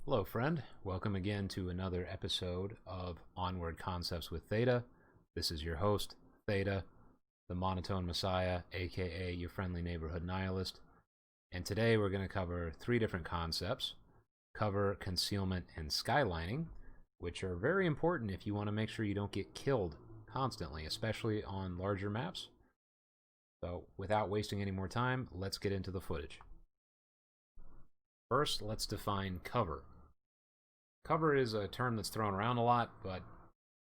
Hello, friend. Welcome again to another episode of Onward Concepts with Theta. This is your host, Theta, the monotone messiah, aka your friendly neighborhood nihilist. And today we're going to cover three different concepts: cover, concealment, and skylining, which are very important if you want to make sure you don't get killed constantly, especially on larger maps. So without wasting any more time, let's get into the footage. First, let's define cover. Cover is a term that's thrown around a lot, but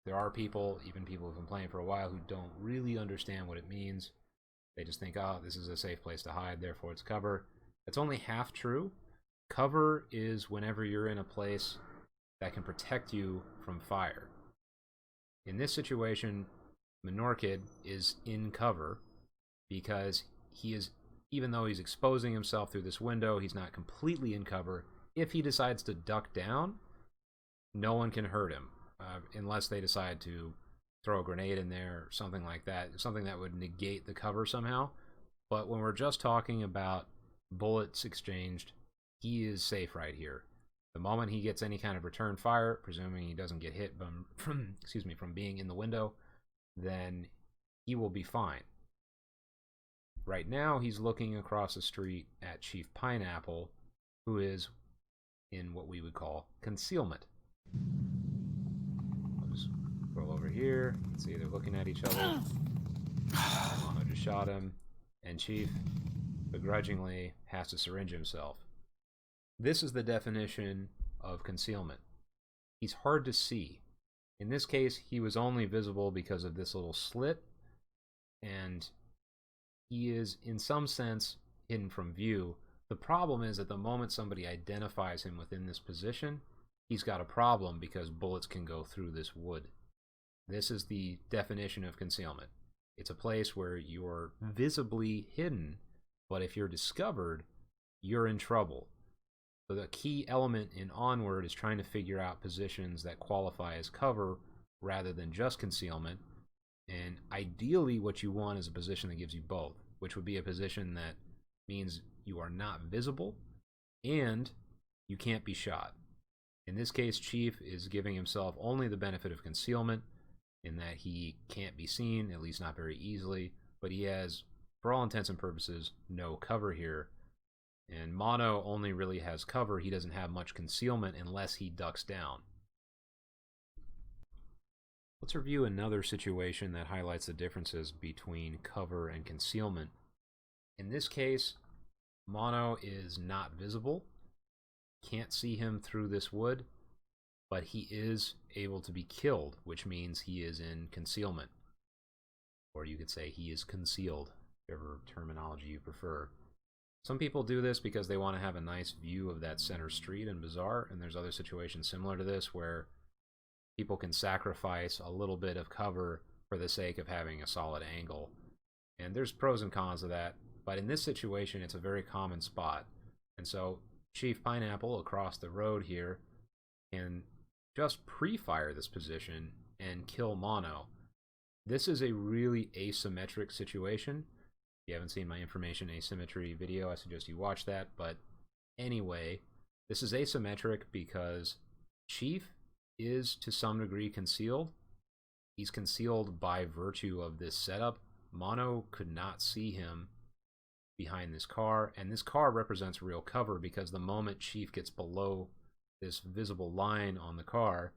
there are people, even people who've been playing for a while, who don't really understand what it means. They just think, oh, this is a safe place to hide, therefore it's cover. That's only half true. Cover is whenever you're in a place that can protect you from fire. In this situation, Menorkid is in cover because he is, even though he's exposing himself through this window, he's not completely in cover. If he decides to duck down, no one can hurt him, unless they decide to throw a grenade in there or something like that, something that would negate the cover somehow. But when we're just talking about bullets exchanged, he is safe right here. The moment he gets any kind of return fire, presuming he doesn't get hit from being in the window, then he will be fine. Right now, he's looking across the street at Chief Pineapple, who is in what we would call concealment. I'll just roll over here. You can see they're looking at each other. Mono just shot him, and Chief begrudgingly has to syringe himself. This is the definition of concealment. He's hard to see. In this case, he was only visible because of this little slit, and he is, in some sense, hidden from view. The problem is at the moment somebody identifies him within this position, he's got a problem because bullets can go through this wood. This is the definition of concealment. It's a place where you're visibly hidden, but if you're discovered, you're in trouble. So the key element in Onward is trying to figure out positions that qualify as cover rather than just concealment. And ideally what you want is a position that gives you both, which would be a position that means you are not visible and you can't be shot. In this case, Chief is giving himself only the benefit of concealment in that he can't be seen, at least not very easily, but he has, for all intents and purposes, no cover here. And Mono only really has cover. He doesn't have much concealment unless he ducks down. Let's review another situation that highlights the differences between cover and concealment. In this case, Mono is not visible. Can't see him through this wood, but he is able to be killed, which means he is in concealment. Or you could say he is concealed, whichever terminology you prefer. Some people do this because they want to have a nice view of that center street in Bazaar, and there's other situations similar to this where people can sacrifice a little bit of cover for the sake of having a solid angle. And there's pros and cons of that, but in this situation it's a very common spot. And so Chief Pineapple across the road here can just pre-fire this position and kill Mono. This is a really asymmetric situation. If you haven't seen my information asymmetry video, I suggest you watch that. But anyway, this is asymmetric because Chief is to some degree concealed. He's concealed by virtue of this setup. Mono could not see him behind this car, and this car represents real cover because the moment Chief gets below this visible line on the car,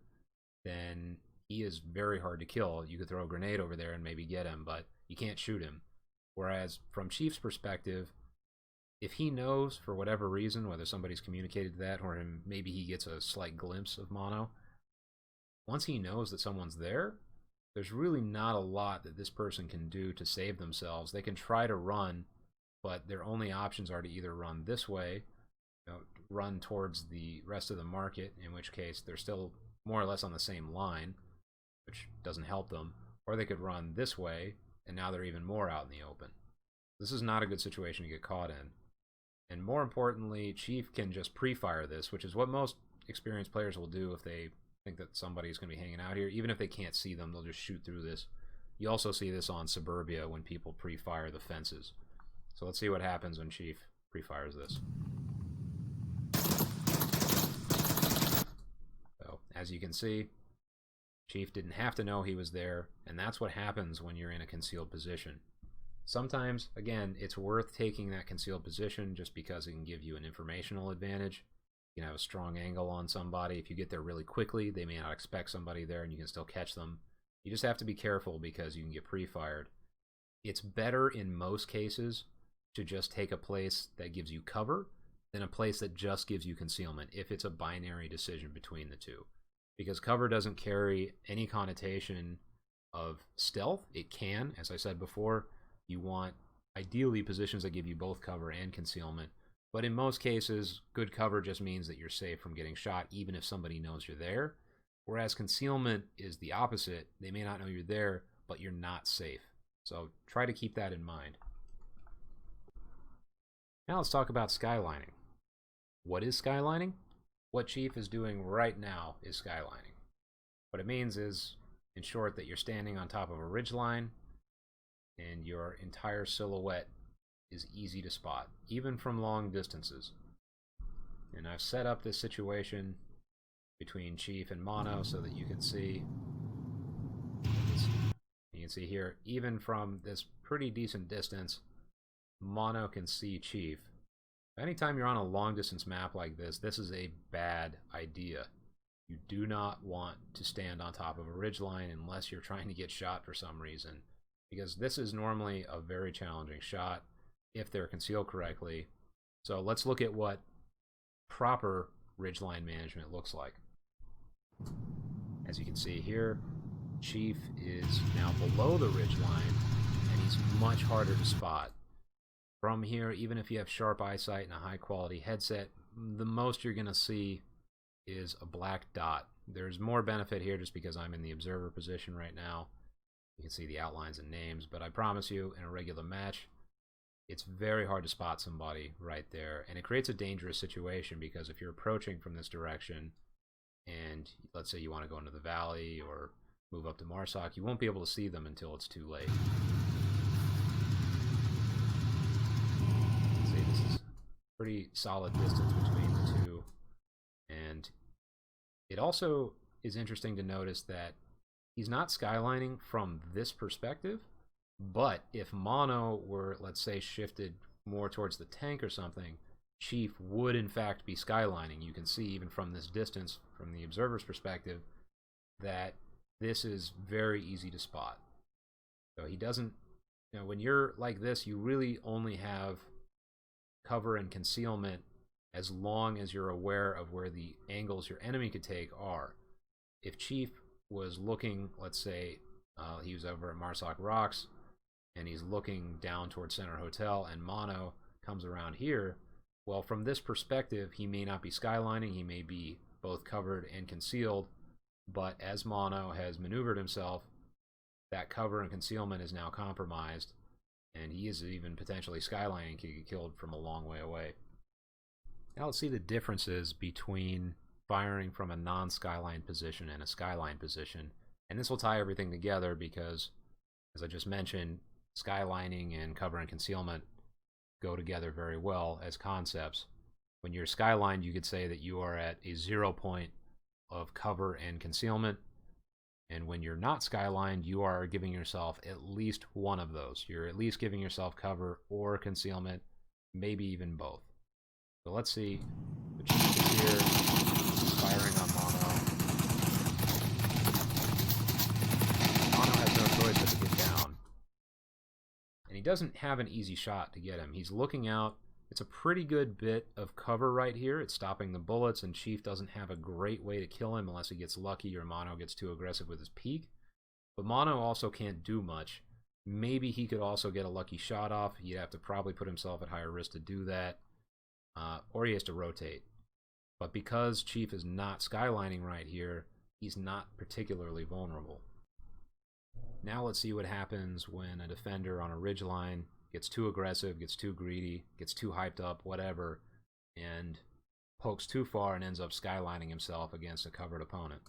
then he is very hard to kill. You could throw a grenade over there and maybe get him, but you can't shoot him. Whereas from Chief's perspective, if he knows for whatever reason, whether somebody's communicated that or maybe he gets a slight glimpse of Mono, once he knows that someone's there, there's really not a lot that this person can do to save themselves. They can try to run, but their only options are to either run this way, run towards the rest of the market, in which case they're still more or less on the same line, which doesn't help them, or they could run this way, and now they're even more out in the open. This is not a good situation to get caught in. And more importantly, Chief can just pre-fire this, which is what most experienced players will do if they think that somebody's going to be hanging out here. Even if they can't see them, they'll just shoot through this. You also see this on Suburbia when people pre-fire the fences. So let's see what happens when Chief pre-fires this. as you can see, Chief didn't have to know he was there, and that's what happens when you're in a concealed position. Sometimes, again, it's worth taking that concealed position just because it can give you an informational advantage. You can have a strong angle on somebody. If you get there really quickly, they may not expect somebody there and you can still catch them. You just have to be careful because you can get pre-fired. It's better in most cases to just take a place that gives you cover than a place that just gives you concealment if it's a binary decision between the two. Because cover doesn't carry any connotation of stealth. It can, as I said before. You want, ideally, positions that give you both cover and concealment. But in most cases, good cover just means that you're safe from getting shot, even if somebody knows you're there. Whereas concealment is the opposite. They may not know you're there, but you're not safe. So try to keep that in mind. Now let's talk about skylining. What is skylining? What Chief is doing right now is skylining. What it means is, in short, that you're standing on top of a ridgeline, and your entire silhouette is easy to spot, even from long distances. And I've set up this situation between Chief and Mono so that you can see. You can see here, even from this pretty decent distance, Mono can see Chief. Anytime you're on a long distance map like this is a bad idea. You do not want to stand on top of a ridgeline unless you're trying to get shot for some reason, because this is normally a very challenging shot if they're concealed correctly. So let's look at what proper ridgeline management looks like. As you can see here, Chief is now below the ridgeline, and he's much harder to spot. From here, even if you have sharp eyesight and a high quality headset, the most you're going to see is a black dot. There's more benefit here just because I'm in the observer position right now. You can see the outlines and names, but I promise you, in a regular match, it's very hard to spot somebody right there, and it creates a dangerous situation because if you're approaching from this direction and let's say you want to go into the valley or move up to Marsoc, you won't be able to see them until it's too late. See, this is pretty solid distance between the two, and it also is interesting to notice that he's not skylining from this perspective, but if Mono were, let's say, shifted more towards the tank or something, Chief would in fact be skylining. You can see even from this distance, from the observer's perspective, that this is very easy to spot. So he doesn't, when you're like this, you really only have cover and concealment as long as you're aware of where the angles your enemy could take are. If Chief was looking, let's say he was over at Marsoc Rocks and he's looking down towards Center Hotel and Mono comes around here, well, from this perspective he may not be skylining, he may be both covered and concealed, but as Mono has maneuvered himself, that cover and concealment is now compromised, and he is even potentially skylining, can get killed from a long way away. Now let's see the differences between firing from a non-skyline position and a skyline position, and this will tie everything together because, as I just mentioned, skylining and cover and concealment go together very well as concepts. When you're skylined, you could say that you are at a 0 point of cover and concealment, and when you're not skylined, you are giving yourself at least one of those. You're at least giving yourself cover or concealment, maybe even both. So let's see. The Chief is here, firing on Mono. Mono has no choice but to get down. And he doesn't have an easy shot to get him. He's looking out. It's a pretty good bit of cover right here. It's stopping the bullets, and Chief doesn't have a great way to kill him unless he gets lucky or Mono gets too aggressive with his peek. But Mono also can't do much. Maybe he could also get a lucky shot off. He'd have to probably put himself at higher risk to do that. Or he has to rotate. But because Chief is not skylining right here, he's not particularly vulnerable. Now let's see what happens when a defender on a ridgeline gets too aggressive, gets too greedy, gets too hyped up, whatever, and pokes too far and ends up skylining himself against a covered opponent.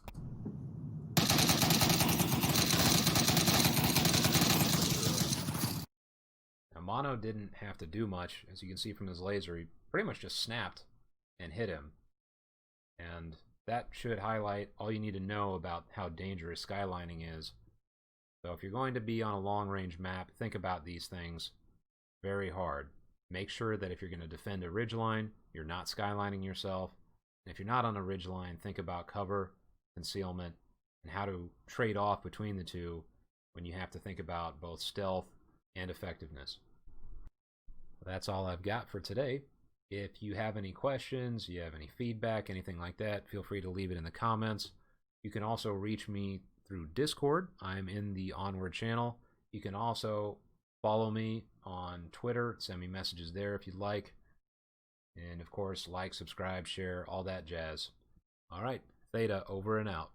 Now Mono didn't have to do much. As you can see from his laser, he pretty much just snapped and hit him. And that should highlight all you need to know about how dangerous skylining is. So if you're going to be on a long-range map, think about these things very hard. Make sure that if you're going to defend a ridgeline, you're not skylining yourself. And if you're not on a ridgeline, think about cover, concealment, and how to trade off between the two when you have to think about both stealth and effectiveness. That's all I've got for today. If you have any questions, you have any feedback, anything like that, feel free to leave it in the comments. You can also reach me through Discord. I'm in the Onward channel. You can also follow me on Twitter, send me messages there if you'd like. And of course, like, subscribe, share, all that jazz. All right, Theta over and out.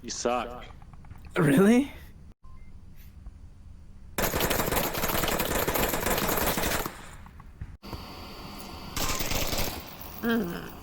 You suck. Really? Mm.